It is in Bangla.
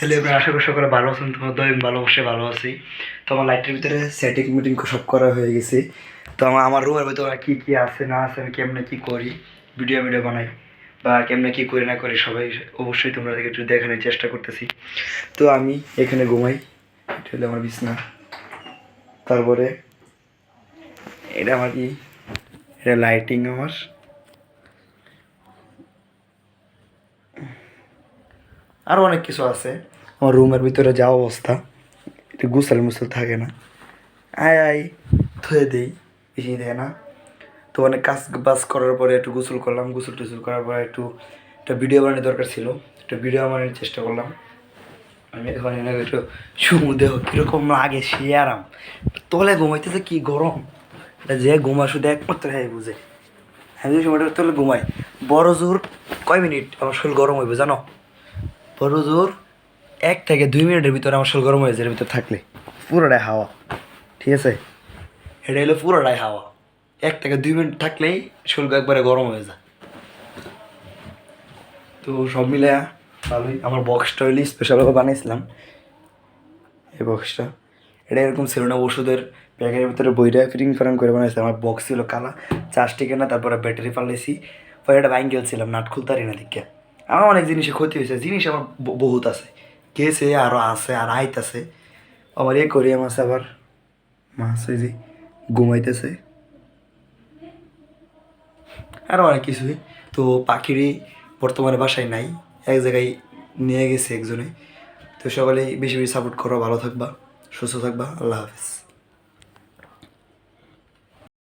হ্যালো এবার আশা করি সকলে ভালো আছেন, তোমার দয় ভালো অবশ্যই ভালো আছি। তো আমার লাইটের ভিতরে সেটিং মিটিং সব করা হয়ে গেছে। তো আমার রুমের ভিতরে কী কী আছে না আছে, আমি কেমনে কী করি, ভিডিও বানাই বা কেমনে কী করি না করি সবাই অবশ্যই তোমরা একটু দেখানোর চেষ্টা করতেছি। তো আমি এখানে ঘুমাই, এটা হলো আমার বিছনা। তারপরে এটা আমার কি, এটা লাইটিং আমার। আরও অনেক কিছু আছে। আমার রুমের ভিতরে যা অবস্থা, একটু গুছাল মুছাল থাকে না, আয় আয় ধুয়ে দিই, বেশি দেয় না। তো অনেক কাজ বাজ করার পরে একটু গোসল করলাম, গোসল টোসল করার পরে একটা ভিডিও বানানোর দরকার ছিল, একটা ভিডিও বানানোর চেষ্টা করলাম। আমি এখন এনে একটু দেহ কীরকম লাগে সে আরাম, তলে ঘুমাইতেছে কি গরম, এটা যে ঘুমা শুধু একমাত্র হ্যাঁ বুঝে। আমি যে সময়টা তলে ঘুমাই, বড় জোর কয় মিনিট আমার শরীর গরম হইবে জানো? বড় জোর 1 থেকে 2 মিনিটের ভিতরে আমার শরীর গরম হয়ে যায় এর ভিতরে থাকলে। পুরোটাই হাওয়া, ঠিক আছে, এটা হলো পুরোটাই হাওয়া। 1 থেকে 2 মিনিট থাকলেই শরীর একবারে গরম হয়ে যায়। তো সব মিলে ভালোই। আমার বক্সটা হইলে স্পেশালভাবে বানিয়েছিলাম। এই বক্সটা এটা এরকম ছিল না, ওষুধের প্যাকেটের ভিতরে বইটা ফিটিং ফারাং করে বানাইছিলাম। আমার বক্স ছিল কালা, চার্জ টিকে না, তারপরে ব্যাটারি পাল্লাইছি, পরে এটা বাইন গেলছিলাম, নাট খুলতারি না দিকে। আমার অনেক জিনিসে ক্ষতি হয়েছে, জিনিস আমার বহুত আছে, গেছে আরও আছে আর আইতাছে। আমার করি আমার আবার মাছ ওই যে ঘুমাইতেছে, আরও অনেক কিছুই। তো পাখিরই বর্তমানে বাসায় নাই, এক জায়গায় নিয়ে গেছে একজনে। তো সকলেই বেশি বেশি সাপোর্ট করো, ভালো থাকবা, সুস্থ থাকবা, আল্লাহ হাফিজ।